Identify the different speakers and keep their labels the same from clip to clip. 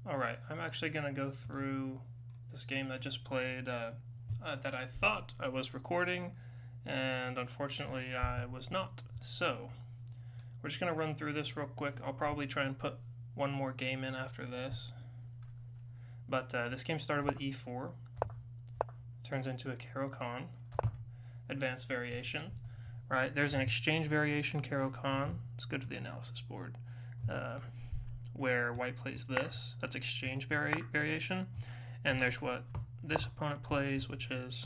Speaker 1: Alright, I'm actually going to go through this game that just played that I thought I was recording, and unfortunately I was not. So, we're just going to run through this real quick. I'll probably try and put one more game in after this. But this game started with e4, turns into a Caro-Kann, advanced variation. Right, there's an exchange variation Caro-Kann. Let's go to the analysis board. Where white plays this. That's exchange variation. And there's what this opponent plays, which is...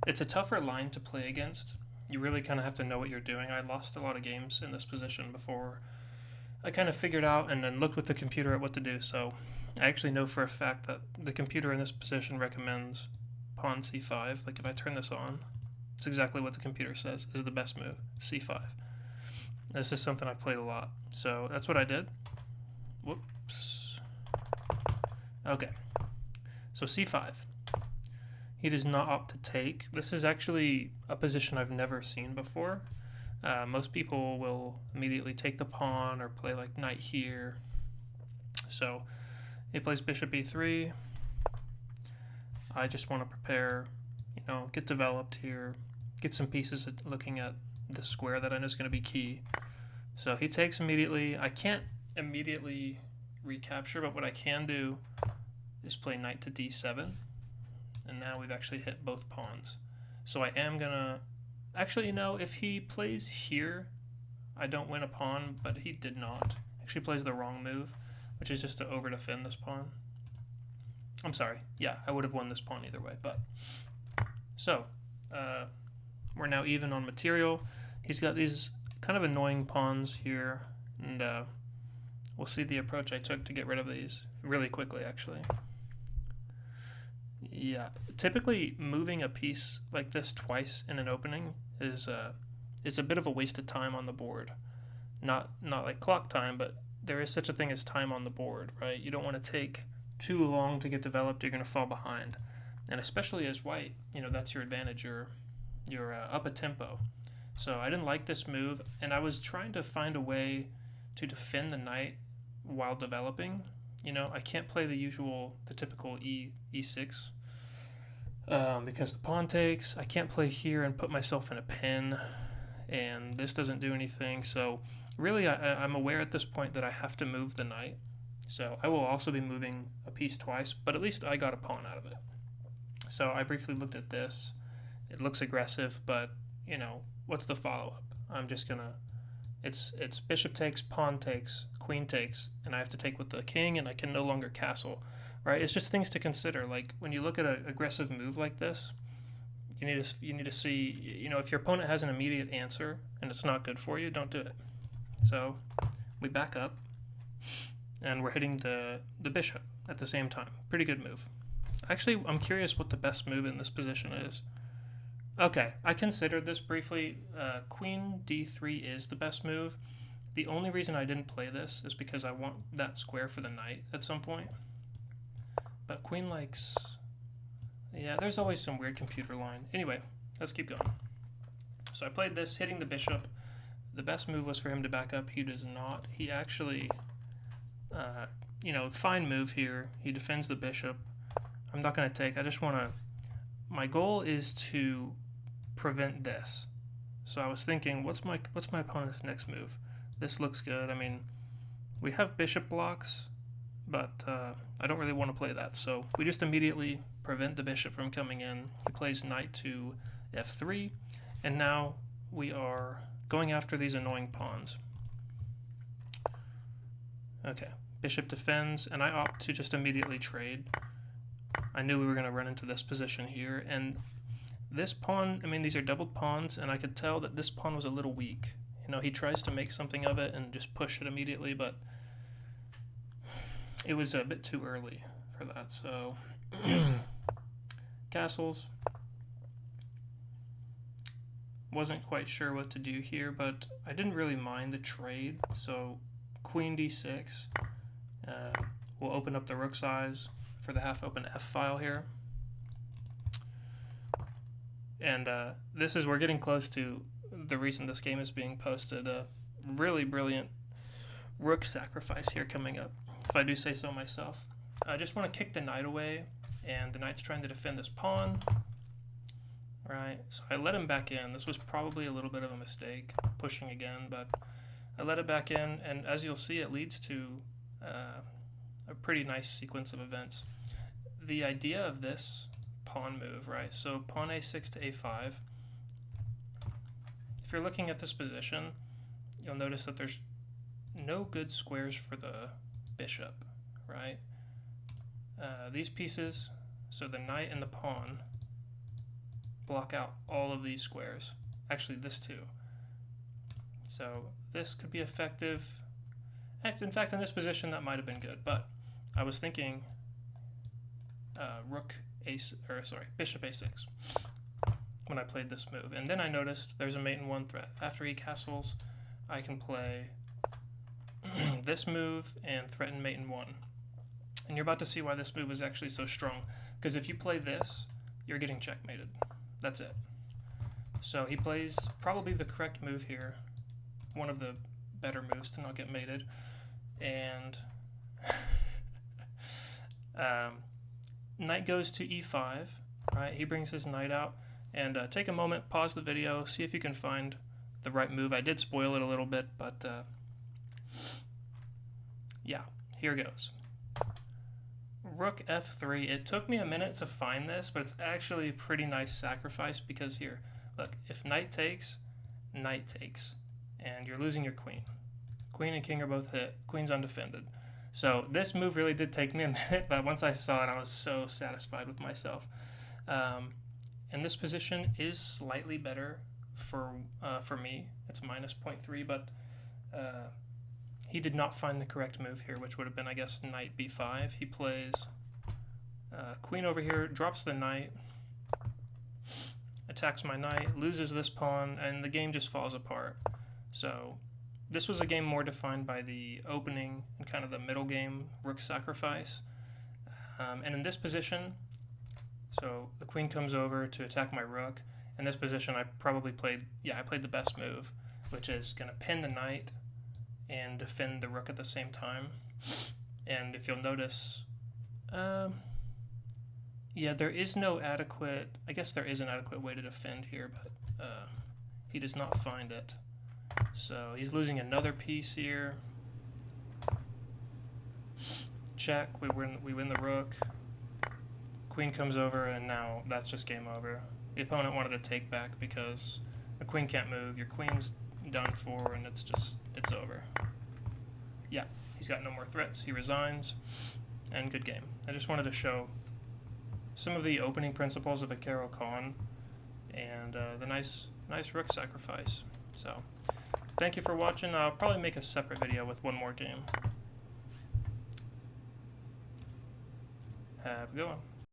Speaker 1: It's a tougher line to play against. You really kind of have to know what you're doing. I lost a lot of games in this position before I kind of figured out and then looked with the computer at what to do. So I actually know for a fact that the computer in this position recommends pawn c5. Like if I turn this on, it's exactly what the computer says is the best move, c5. This is something I've played a lot. So that's what I did. Whoops. Okay. So c5. He does not opt to take. This is actually a position I've never seen before. Most people will immediately take the pawn or play like knight here. So he plays bishop e3. I just want to prepare, get developed here, get some pieces looking at the square that I know is going to be key. So he takes immediately. I can't immediately recapture, but what I can do is play knight to d7, and now we've actually hit both pawns. So I am gonna actually, if he plays here, I don't win a pawn, but he did not. Actually plays the wrong move, which is just to over defend this pawn. I'm sorry, yeah, I would have won this pawn either way, but so we're now even on material. He's got these kind of annoying pawns here, and we'll see the approach I took to get rid of these really quickly, actually. Yeah, typically moving a piece like this twice in an opening is a bit of a waste of time on the board. Not like clock time, but there is such a thing as time on the board, right? You don't want to take too long to get developed. You're going to fall behind, and especially as white, that's your advantage. You're up a tempo. So I didn't like this move, and I was trying to find a way to defend the knight while developing. I can't play the typical e6 because the pawn takes. I can't play here and put myself in a pin, and this doesn't do anything. So really, I'm aware at this point that I have to move the knight. So I will also be moving a piece twice, but at least I got a pawn out of it. So I briefly looked at this. It looks aggressive, but what's the follow-up? I'm just gonna, it's bishop takes, pawn takes, queen takes, and I have to take with the king, and I can no longer castle, right? It's just things to consider. Like when you look at an aggressive move like this, you need to see, if your opponent has an immediate answer and it's not good for you, don't do it. So we back up, and we're hitting the bishop at the same time. Pretty good move. Actually, I'm curious what the best move in this position is. Okay, I considered this briefly. Queen d3 is the best move. The only reason I didn't play this is because I want that square for the knight at some point. But queen likes... Yeah, there's always some weird computer line. Anyway, let's keep going. So I played this, hitting the bishop. The best move was for him to back up. He does not. He actually, fine move here. He defends the bishop. I'm not going to take. I just want to... My goal is to prevent this. So I was thinking, what's my opponent's next move? This looks good. I mean, we have bishop blocks, but I don't really want to play that. So we just immediately prevent the bishop from coming in. He plays knight to f3, and now we are going after these annoying pawns. Okay, bishop defends, and I opt to just immediately trade. I knew we were going to run into this position here, and this pawn, these are doubled pawns, and I could tell that this pawn was a little weak. He tries to make something of it and just push it immediately, but it was a bit too early for that. So castles. Wasn't quite sure what to do here, but I didn't really mind the trade. So queen d6 will open up the rook size for the half open f file here. And we're getting close to the reason this game is being posted. A really brilliant rook sacrifice here coming up, if I do say so myself. I just want to kick the knight away, and the knight's trying to defend this pawn. Right, so I let him back in. This was probably a little bit of a mistake, pushing again, but I let it back in, and as you'll see, it leads to a pretty nice sequence of events. The idea of this pawn move, right, so pawn a6 to a5, if you're looking at this position, you'll notice that there's no good squares for the bishop, right? These pieces, so the knight and the pawn, block out all of these squares. Actually, this too. So this could be effective. In fact, in this position, that might have been good. But I was thinking bishop a6 when I played this move, and then I noticed there's a mate in one threat. After he castles, I can play this move and threaten mate in one. And you're about to see why this move is actually so strong. Because if you play this, you're getting checkmated. That's it. So he plays probably the correct move here, one of the better moves to not get mated, and knight goes to e5, right? He brings his knight out, and take a moment, pause the video, see if you can find the right move. I did spoil it a little bit, but yeah, here goes. Rook f3. It took me a minute to find this, but it's actually a pretty nice sacrifice because here, look, if knight takes, and you're losing your queen. Queen and king are both hit. Queen's undefended. So this move really did take me a minute, but once I saw it, I was so satisfied with myself. And this position is slightly better for me. It's minus 0.3, but he did not find the correct move here, which would have been, I guess, knight b5. He plays queen over here, drops the knight, attacks my knight, loses this pawn, and the game just falls apart. So this was a game more defined by the opening and kind of the middle game, rook sacrifice. And in this position, so the queen comes over to attack my rook. In this position, I probably played the best move, which is going to pin the knight and defend the rook at the same time. And if you'll notice, yeah, there is no adequate, I guess there is an adequate way to defend here, but he does not find it. So he's losing another piece here. Check, we win the rook. Queen comes over, and now that's just game over. The opponent wanted to take back because the queen can't move, your queen's done for, and it's over. Yeah, he's got no more threats, he resigns, and good game. I just wanted to show some of the opening principles of a Caro-Kann and the nice rook sacrifice. So, thank you for watching. I'll probably make a separate video with one more game. Have a good one.